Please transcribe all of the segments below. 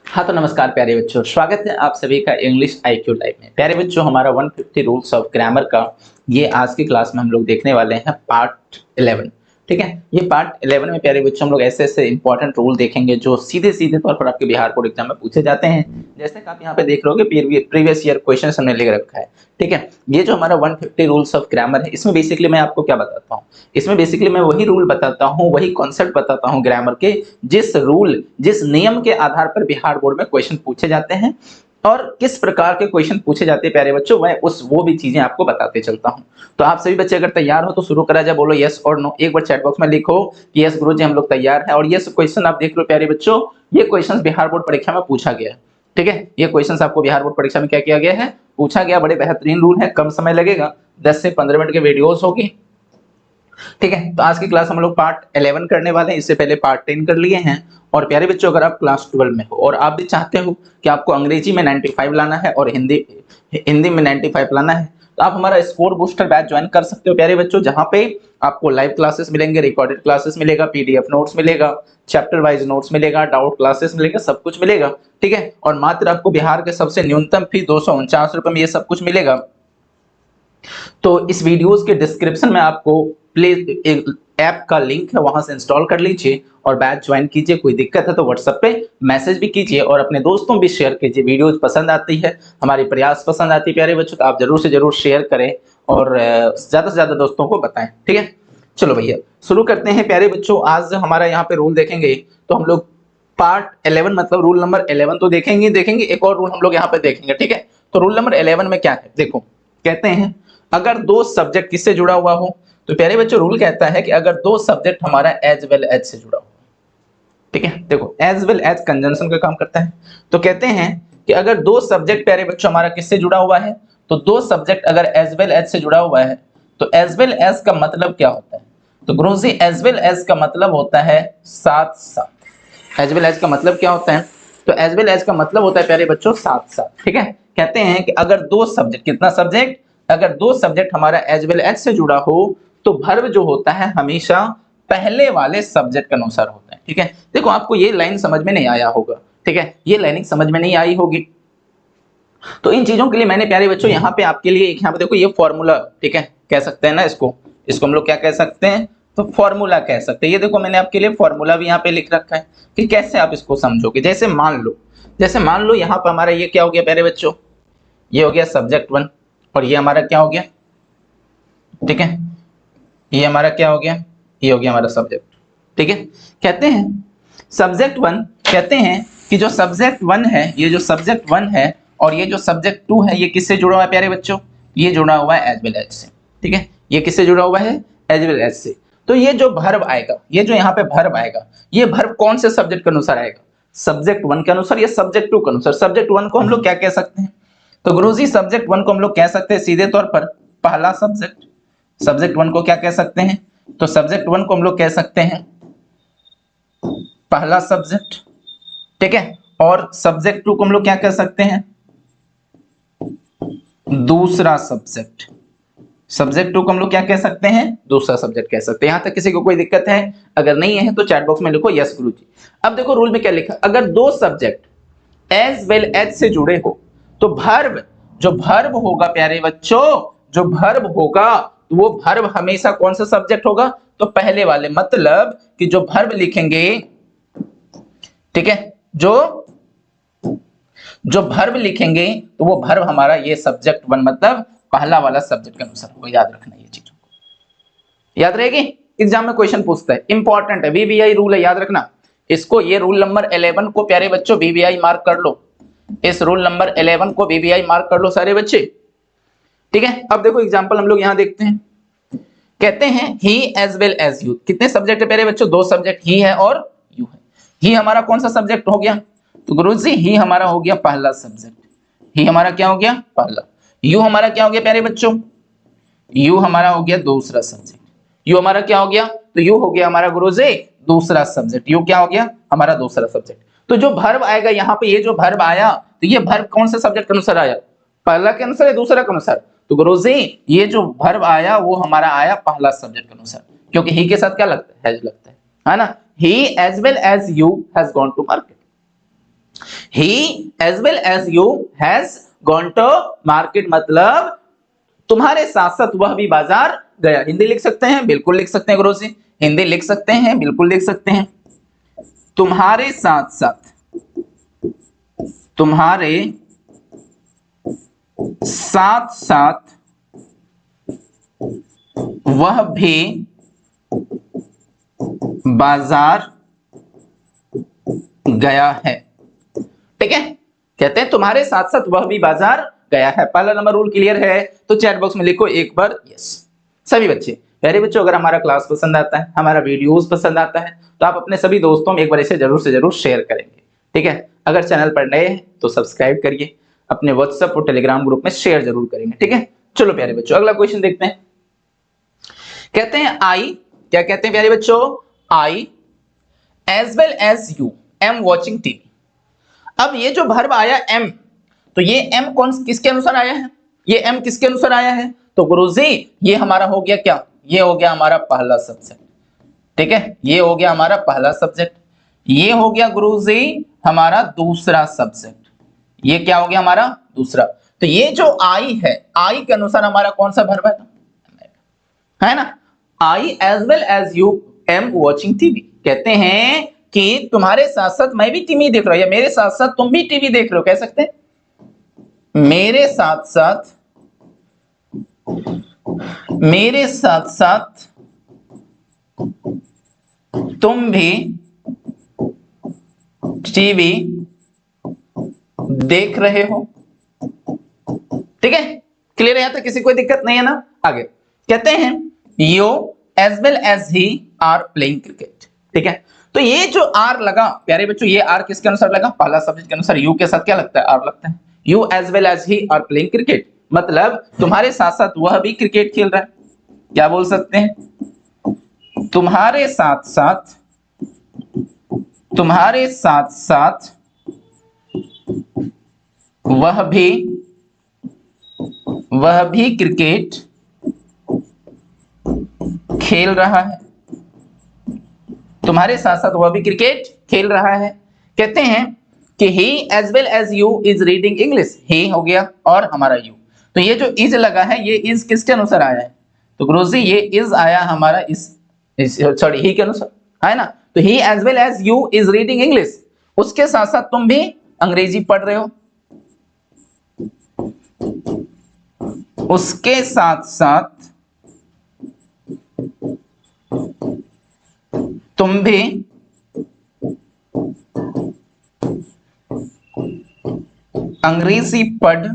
हाँ तो नमस्कार प्यारे बच्चों, स्वागत है आप सभी का इंग्लिश IQ लाइव में। प्यारे बच्चों, हमारा 150 रूल्स ऑफ ग्रामर का ये आज की क्लास में हम लोग देखने वाले हैं पार्ट 11। ठीक है, ये पार्ट 11 में प्यारे बच्चों हम लोग ऐसे ऐसे इंपॉर्टेंट रूल देखेंगे जो सीधे सीधे तौर पर आपके बिहार बोर्ड एग्जाम में पूछे जाते हैं। जैसे कि आप यहाँ पे देख रहे हो प्रीवियस ईयर क्वेश्चन हमने लिख रखा है। ठीक है, ये जो हमारा 150 रूल्स ऑफ ग्रामर है, इसमें बेसिकली मैं आपको क्या बताता हूँ, इसमें बेसिकली मैं वही रूल बताता हूँ, वही कॉन्सेप्ट बताता हूँ ग्रामर के, जिस नियम के आधार पर बिहार बोर्ड में क्वेश्चन पूछे जाते हैं और किस प्रकार के क्वेश्चन पूछे जाते हैं। प्यारे बच्चों, मैं वो भी चीजें आपको बताते चलता हूं। तो आप सभी बच्चे अगर तैयार हो तो शुरू करा जाए। बोलो यस और नो, एक बार चैट बॉक्स में लिखो कि यस गुरुजी हम लोग तैयार हैं। और ये क्वेश्चन आप देख लो प्यारे बच्चों, ये क्वेश्चन बिहार बोर्ड परीक्षा में पूछा गया है। ठीक है, ये क्वेश्चन आपको बिहार बोर्ड परीक्षा में क्या किया गया है, पूछा गया। बड़े बेहतरीन रूल है, कम समय लगेगा, 10 से 15 मिनट की वीडियोस होगी। ठीक है, तो आज की क्लास हम लोग पार्ट 11 करने वाले हैं। इससे पहले पार्ट 10 कर लिए हैं। और प्यारे बच्चों, अगर आप क्लास 12 में हो और आप भी चाहते हो कि आपको अंग्रेजी में 95 लाना है और हिंदी हिंदी में 95 लाना है, तो आप हमारा स्कोर बूस्टर बैच ज्वाइन कर सकते हो प्यारे बच्चों, जहां पे आपको लाइव क्लासेस मिलेंगे, रिकॉर्डेड क्लासेस मिलेगा, PDF नोट्स मिलेगा, चैप्टर वाइज नोट्स मिलेगा, डाउट क्लासेस मिलेगा, सब कुछ मिलेगा। ठीक है, और मात्र आपको बिहार के सबसे न्यूनतम फी 249 रुपए में ये सब कुछ मिलेगा। तो इस वीडियोस के डिस्क्रिप्शन में आपको प्ले ऐप का लिंक है, वहां से इंस्टॉल कर लीजिए और बैच ज्वाइन कीजिए। कोई दिक्कत है तो व्हाट्सएप पे मैसेज भी कीजिए और अपने दोस्तों भी शेयर कीजिए। वीडियोस पसंद आती है, हमारी प्रयास पसंद आती है प्यारे बच्चों, तो आप जरूर से जरूर शेयर करें और ज्यादा से ज्यादा दोस्तों को बताएं। ठीक है, चलो भैया शुरू करते हैं। प्यारे बच्चों, आज हमारा यहाँ पे रूल देखेंगे तो हम लोग पार्ट 11 मतलब रूल नंबर 11 तो देखेंगे, एक और रूल हम लोग यहाँ पे देखेंगे। ठीक है, तो रूल नंबर 11 में क्या है, देखो कहते हैं अगर दो सब्जेक्ट किससे जुड़ा हुआ हो, तो प्यारे बच्चों रूल कहता है कि अगर दो सब्जेक्ट हमारा एज वेल एज से जुड़ा हो। ठीक है, देखो एज वेल एज कंजंक्शन का काम करता है। तो कहते हैं कि अगर दो सब्जेक्ट प्यारे बच्चों हमारा किससे जुड़ा हुआ है, तो दो सब्जेक्ट अगर एज वेल एज से जुड़ा हुआ है, तो एज वेल एज का मतलब क्या होता है, तो गुरुजी एज वेल एज का मतलब होता है साथ साथ। एज वेल एज का मतलब क्या होता है, तो एज वेल एज का मतलब होता है प्यारे बच्चों साथ साथ। ठीक है, कहते हैं कि अगर दो सब्जेक्ट, कितना सब्जेक्ट, अगर दो सब्जेक्ट हमारा एज वेल एज से जुड़ा हो तो वर्ब जो होता है हमेशा पहले वाले सब्जेक्ट के अनुसार होता है। ठीक है, देखो आपको ये लाइन समझ में नहीं आया होगा। ठीक है, ये लाइनिंग समझ में नहीं आई होगी, तो इन चीजों के लिए मैंने प्यारे बच्चों यहाँ पे आपके लिए एक यहाँ पे देखो ये फॉर्मूला, ठीक है कह सकते हैं ना इसको, इसको हम लोग क्या कह सकते हैं, तो फॉर्मूला कह सकते हैं। ये देखो मैंने आपके लिए फॉर्मूला भी यहाँ पे लिख रखा है कि कैसे आप इसको समझोगे। जैसे मान लो यहाँ पर हमारा ये क्या हो गया प्यारे बच्चों, ये हो गया सब्जेक्ट 1 और ये हमारा क्या हो गया, ठीक है ये हमारा क्या हो गया, ये हो गया हमारा सब्जेक्ट। ठीक है, कहते हैं सब्जेक्ट 1, कहते हैं कि जो सब्जेक्ट 1 है, ये जो सब्जेक्ट 1 है और ये जो सब्जेक्ट 2 है, ये किससे जुड़ा हुआ है प्यारे बच्चों, ये जुड़ा हुआ है एज वेल एज से। ठीक है, ये किससे जुड़ा हुआ है, एज वेल एज से। तो ये जो वर्ब आएगा, ये जो यहाँ पे वर्ब आएगा, ये वर्ब कौन से सब्जेक्ट के अनुसार आएगा, सब्जेक्ट 1 के अनुसार या सब्जेक्ट 2 के अनुसार। सब्जेक्ट 1 को हम लोग क्या कह सकते हैं, तो गुरुजी सब्जेक्ट 1 को हम लोग कह सकते हैं सीधे तौर पर पहला सब्जेक्ट। सब्जेक्ट 1 को क्या कह सकते हैं, तो सब्जेक्ट 1 को हम लोग कह सकते हैं पहला सब्जेक्ट। ठीक है, और सब्जेक्ट 2 को हम लोग क्या कह सकते हैं, दूसरा सब्जेक्ट। सब्जेक्ट 2 को हम लोग क्या कह सकते हैं, दूसरा सब्जेक्ट कह सकते हैं। यहां तक किसी को कोई दिक्कत है, अगर नहीं है तो चैट बॉक्स में लिखो यस गुरुजी। अब देखो रूल में क्या लिखा, अगर दो सब्जेक्ट एज वेल एज से जुड़े हो तो वर्ब, जो वर्ब होगा प्यारे बच्चों, जो वर्ब होगा वो वर्ब हमेशा कौन सा सब्जेक्ट होगा, तो पहले वाले। मतलब कि जो वर्ब लिखेंगे, ठीक है, जो वर्ब लिखेंगे तो वो वर्ब हमारा ये सब्जेक्ट 1 मतलब पहला वाला सब्जेक्ट के अनुसार होगा। याद रखना ये चीजों को, याद रहेगी, एग्जाम में क्वेश्चन पूछता है, इंपॉर्टेंट है, VVI रूल है, याद रखना इसको। ये रूल नंबर 11 को प्यारे बच्चों VVI मार्क कर लो, इस रूल नंबर 11 को VVI मार्क कर लो सारे बच्चे। ठीक है, अब देखो एग्जांपल हम लोग यहां देखते हैं, कहते हैं ही एज वेल एज यू। कितने सब्जेक्ट है प्यारे बच्चों, दो सब्जेक्ट, ही है और यू है। ही हमारा कौन सा सब्जेक्ट हो गया, तो गुरुजी ही हमारा हो गया पहला सब्जेक्ट, ही हमारा क्या हो गया पहला। यू हमारा क्या हो गया प्यारे बच्चों, यू हमारा हो गया दूसरा सब्जेक्ट। यू हमारा क्या हो गया, तो यू हो गया हमारा गुरुजी दूसरा सब्जेक्ट, यू क्या हो गया हमारा दूसरा सब्जेक्ट। तो जो वर्ब आएगा यहाँ पे, ये जो वर्ब आया, तो ये वर्ब कौन से सब्जेक्ट के अनुसार आया, पहला के अनुसार या दूसरा के अनुसार, तो गुरुजी ये जो वर्ब आया वो हमारा आया पहला सब्जेक्ट के अनुसार, क्योंकि ही के साथ क्या लगता है, हैज लगता है ना। He as well as you has gone to market. He as well as you has gone to market, मतलब तुम्हारे साथ साथ वह भी बाजार गया। हिंदी लिख सकते हैं, बिल्कुल लिख सकते हैं गुरु जी, हिंदी लिख सकते हैं, बिल्कुल लिख सकते हैं। तुम्हारे साथ साथ, तुम्हारे साथ साथ वह भी बाजार गया है। ठीक है, कहते हैं तुम्हारे साथ साथ वह भी बाजार गया है। पहला नंबर रूल क्लियर है तो चैट बॉक्स में लिखो एक बार यस। सभी बच्चे, प्यारे बच्चों, अगर हमारा क्लास पसंद आता है, हमारा वीडियोस पसंद आता है, तो आप अपने सभी दोस्तों में एक बार इसे जरूर से जरूर शेयर करेंगे। ठीक है, अगर चैनल पर नए हैं तो सब्सक्राइब करिए, अपने व्हाट्सएप और टेलीग्राम ग्रुप में शेयर जरूर करेंगे। ठीक है, चलो प्यारे बच्चों अगला क्वेश्चन देखते हैं। कहते हैं आई, क्या कहते हैं प्यारे बच्चों, I as well as you am watching TV. अब ये जो वर्ब आया एम, तो ये एम कौन किसके अनुसार आया है, ये एम किसके अनुसार आया है, तो गुरुजी ये हमारा हो गया क्या, ये हो गया हमारा पहला सब्जेक्ट। ठीक है, ये हो गया हमारा पहला सब्जेक्ट, ये हो गया गुरुजी हमारा दूसरा सब्जेक्ट, ये क्या हो गया हमारा दूसरा। तो ये जो आई है, आई के अनुसार हमारा कौन सा वर्ब है ना, I as well as you am watching TV. कहते हैं कि तुम्हारे साथ साथ मैं भी टीवी देख रहा हूं, या मेरे साथ साथ तुम भी टीवी देख रहे हो, कह सकते हैं मेरे साथ साथ, मेरे साथ साथ तुम भी टीवी देख रहे हो। ठीक है, क्लियर है, तो किसी कोई दिक्कत नहीं है ना। आगे कहते हैं you as well as he are playing cricket. ठीक है, तो ये जो आर लगा प्यारे बच्चों, ये आर किसके अनुसार लगा, पहला सब्जेक्ट के अनुसार। यू के साथ क्या लगता है, आर लगता है। You as well as he are playing cricket, मतलब तुम्हारे साथ साथ वह भी क्रिकेट खेल रहा है। क्या बोल सकते हैं, तुम्हारे साथ साथ, तुम्हारे साथ साथ वह भी क्रिकेट खेल रहा है। तुम्हारे साथ साथ वह भी क्रिकेट खेल रहा है। कहते हैं कि he as well as you is reading English, he हो गया और हमारा यू, तो ये जो इज लगा है ये इज किसके अनुसार आया है, तो गुरुजी ये इज आया हमारा इस सॉरी ही के अनुसार है ना। तो he as well as you is reading English, उसके साथ साथ तुम भी अंग्रेजी पढ़ रहे हो, उसके साथ साथ तुम भी अंग्रेजी पढ़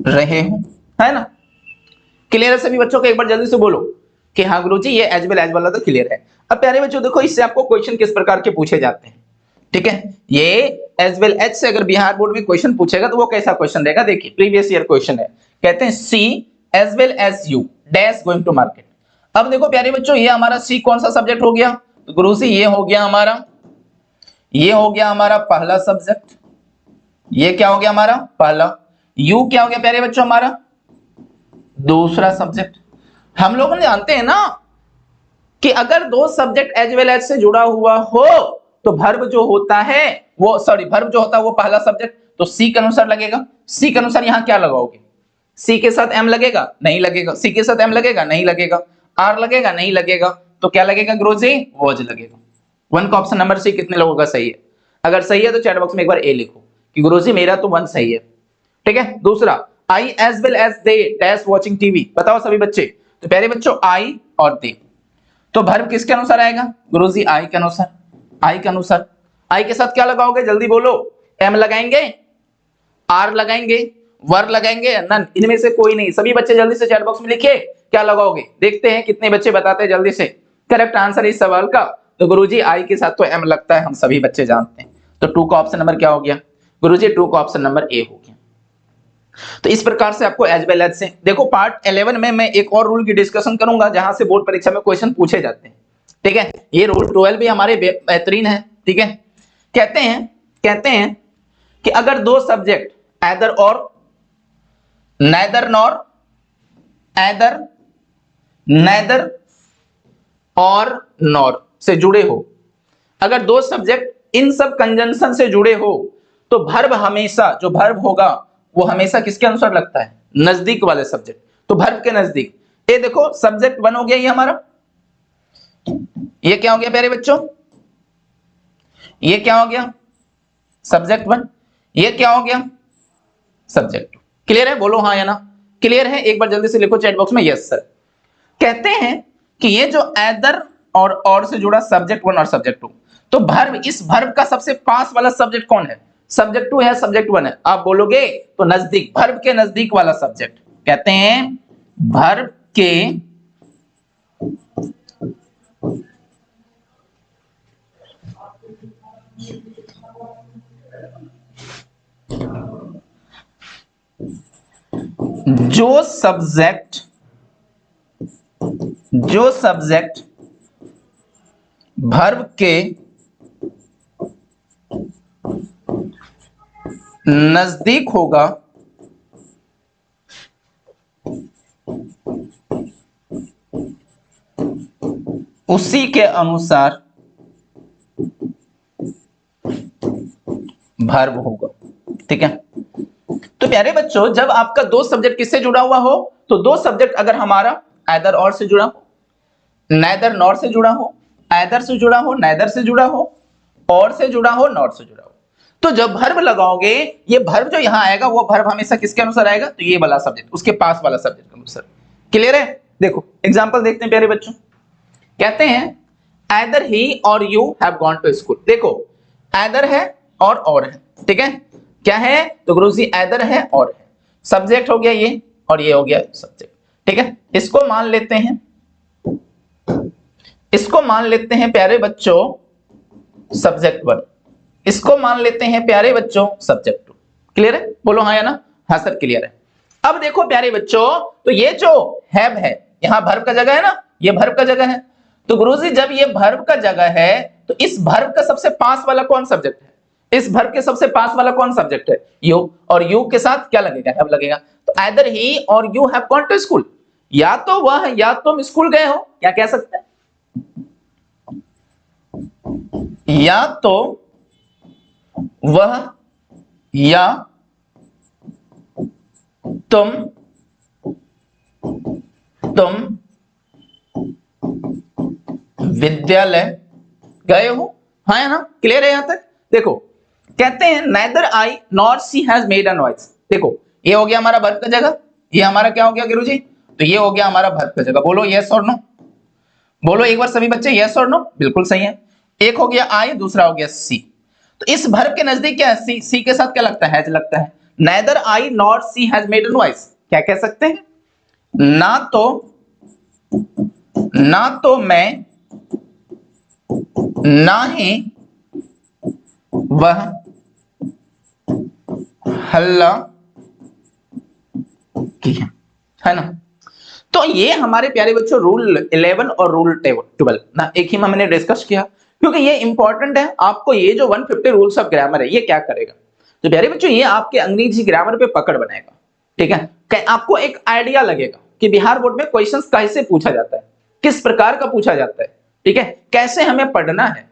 रहे हो, है ना। क्लियर है सभी बच्चों को, एक बार जल्दी से बोलो कि हाँ गुरुजी ये एज वेल एज वाला तो क्लियर है। अब प्यारे बच्चों देखो, इससे आपको क्वेश्चन किस प्रकार के पूछे जाते हैं। ठीक है, ये एज वेल एज से अगर बिहार बोर्ड में क्वेश्चन पूछेगा तो वो कैसा क्वेश्चन रहेगा, देखिए प्रीवियस ईयर क्वेश्चन है। कहते हैं she as well as you dash going to market. अब देखो प्यारे बच्चों, ये हमारा सी कौन सा सब्जेक्ट हो गया, तो गुरुजी ये हो गया हमारा, ये हो गया हमारा पहला सब्जेक्ट, ये क्या हो गया हमारा पहला, यू क्या हो गया प्यारे बच्चों हमारा दूसरा सब्जेक्ट। हम लोग जानते हैं ना कि अगर दो सब्जेक्ट एज वेल एज से जुड़ा हुआ हो तो वर्ब जो होता है वो वर्ब जो होता है वो पहला सब्जेक्ट, तो सी के अनुसार लगेगा। सी के अनुसार यहां क्या लगाओगे, सी के साथ एम लगेगा नहीं लगेगा, सी के साथ एम लगेगा नहीं लगेगा, आर लगेगा नहीं लगेगा, तो क्या लगेगा गुरुजी वॉज लगेगा। वन का ऑप्शन नंबर सी कितने लोगों का सही है, अगर सही है तो चैट बॉक्स में एक बार ए लिखो कि गुरुजी मेरा तो वन सही है। ठीक है, दूसरा I as well as they dash watching TV, बताओ सभी बच्चे, तो प्यारे बच्चों आई और दे, तो वर्ब किसके अनुसार आएगा गुरुजी आई के अनुसार, आई के अनुसार। आई के साथ क्या लगाओगे जल्दी बोलो, एम लगाएंगे, आर लगाएंगे, वर्ब लगाएंगे, नन, इनमें से कोई नहीं। सभी बच्चे जल्दी से चैट बॉक्स में लिखिए क्या लगाओगे, देखते हैं कितने बच्चे बताते हैं जल्दी से करेक्ट आंसर इस सवाल का। तो गुरुजी आई के साथ तो एम लगता है, हम सभी बच्चे जानते हैं, तो टू का ऑप्शन नंबर क्या हो गया गुरुजी, टू का ऑप्शन नंबर ए हो गया। तो इस प्रकार से आपको एज वेल एज से देखो, पार्ट 11 में मैं एक और रूल की डिस्कशन करूंगा जहां से बोर्ड परीक्षा में क्वेश्चन पूछे जाते हैं। ठीक है, ये रूल 12 भी हमारे बेहतरीन है। ठीक है, कहते हैं कि अगर दो सब्जेक्ट एदर और, नेदर नॉर, एदर, नेदर और नॉर से जुड़े हो, अगर दो सब्जेक्ट इन सब कंजंक्शन से जुड़े हो तो वर्ब हमेशा, जो वर्ब होगा वो हमेशा किसके अनुसार लगता है, नजदीक वाले सब्जेक्ट। तो वर्ब के नजदीक, ये देखो सब्जेक्ट 1 हो गया ये हमारा, ये क्या हो गया प्यारे बच्चों, ये क्या हो गया सब्जेक्ट 1, ये क्या हो गया सब्जेक्ट 2। क्लियर है, बोलो हाँ या ना, क्लियर है, एक बार जल्दी से लिखो चैट बॉक्स में यस सर। कहते हैं कि ये जो एदर और से जुड़ा सब्जेक्ट 1 और सब्जेक्ट 2, तो वर्ब, इस वर्ब का सबसे पास वाला सब्जेक्ट कौन है, सब्जेक्ट 2 है सब्जेक्ट 1 है, आप बोलोगे तो नजदीक, वर्ब के नजदीक वाला सब्जेक्ट कहते हैं वर्ब के जो सब्जेक्ट वर्ब के नजदीक होगा उसी के अनुसार वर्ब होगा। ठीक है, तो प्यारे बच्चों जब आपका दो सब्जेक्ट किससे जुड़ा हुआ हो, तो दो सब्जेक्ट अगर हमारा आइदर और से जुड़ा हो, नाइदर नॉर से जुड़ा हो, आइदर से जुड़ा हो, नाइदर से जुड़ा हो, और से जुड़ा हो, नॉट से जुड़ा हो, तो जब वर्ब लगाओगे, ये वर्ब जो यहां आएगा वो वर्ब हमेशा किसके अनुसार आएगा, तो ये वाला सब्जेक्ट, उसके पास वाला सब्जेक्ट के अनुसार। क्लियर है, देखो एग्जांपल देखते हैं प्यारे बच्चों। कहते हैं either he or you have gone to school. देखो आइदर है और है, ठीक है, क्या है, तो गुरुजी आइदर है और है, सब्जेक्ट हो गया ये और ये हो गया सब्जेक्ट। ठीक है, इसको मान लेते हैं, इसको मान लेते हैं प्यारे बच्चों सब्जेक्ट 1, इसको मान लेते हैं प्यारे बच्चों सब्जेक्ट 2। क्लियर है, बोलो हाँ या ना, हाँ सर क्लियर है। अब देखो प्यारे बच्चों, तो ये जो हैव है यहां वर्ब का जगह है ना, ये वर्ब का जगह है, तो गुरुजी जब ये वर्ब का जगह है तो इस वर्ब का सबसे पास वाला कौन सब्जेक्ट है, इस वर्ब के सबसे पास वाला कौन सब्जेक्ट है, यू, और यू के साथ क्या लगेगा, हैव लगेगा। तो either he or you have gone to school, या तो वह या तुम स्कूल गए हो, क्या कह सकते हैं, या तो वह या तुम विद्यालय गए हो, हाँ या ना, क्लियर है यहां तक। देखो कहते हैं neither I nor she has made a noise. देखो ये हो गया हमारा वर्ब का जगह, ये हमारा क्या हो गया गुरुजी, तो ये हो गया हमारा वर्ब का जगह। बोलो यस और नो, बोलो एक बार सभी बच्चे यस और नो, बिल्कुल सही है। एक हो गया आई, दूसरा हो गया सी, तो इस वर्ब के नजदीक क्या है, सी के साथ क्या लगता है, हैज लगता है। Neither I nor she has made a noise, क्या कह सकते हैं, ना तो मैं ना ही वह हल्ला किया, है ना। तो ये हमारे प्यारे बच्चों रूल 11 और रूल 12 ना एक ही में हमने डिस्कस किया, क्योंकि ये इंपॉर्टेंट है। आपको ये जो 150 रूल्स ऑफ ग्रामर है ये क्या करेगा, तो प्यारे बच्चों ये आपके अंग्रेजी ग्रामर पे पकड़ बनाएगा। ठीक है, आपको एक आइडिया लगेगा कि बिहार बोर्ड में क्वेश्चंस कैसे पूछा जाता है, किस प्रकार का पूछा जाता है, ठीक है, कैसे हमें पढ़ना है,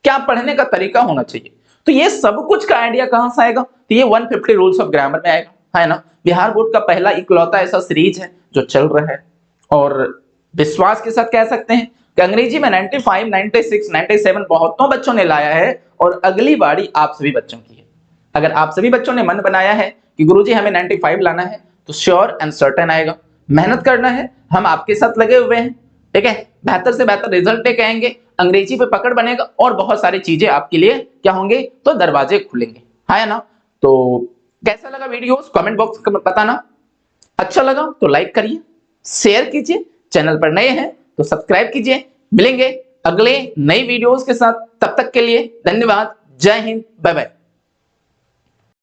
क्या पढ़ने का तरीका होना चाहिए। तो ये सब कुछ का आइडिया कहां से आएगा, तो ये 150 रूल्स ऑफ ग्रामर में आएगा, है ना। बिहार बोर्ड का पहला इकलौता ऐसा सीरीज है जो चल रहा है, और विश्वास के साथ कह सकते हैं कि अंग्रेजी में 95, 96, 97 बहुतों बच्चों ने लाया है, और अगली बारी आप सभी बच्चों की है। अगर आप सभी बच्चों ने मन बनाया है कि गुरुजी हमें 95 लाना है, तो श्योर एंड सर्टेन आएगा। मेहनत करना है, हम आपके साथ लगे हुए हैं, ठीक है, बेहतर से बेहतर रिजल्ट लेके आएंगे, अंग्रेजी पे पकड़ बनेगा, और बहुत सारी चीजें आपके लिए क्या होंगे, तो दरवाजे खुलेंगे, है ना। तो कैसा लगा वीडियोस, कमेंट बॉक्स में बताना। अच्छा लगा तो लाइक करिए, शेयर कीजिए, चैनल पर नए हैं तो सब्सक्राइब कीजिए। मिलेंगे अगले नई वीडियोस के साथ, तब तक के लिए धन्यवाद, जय हिंद, बाय बाय।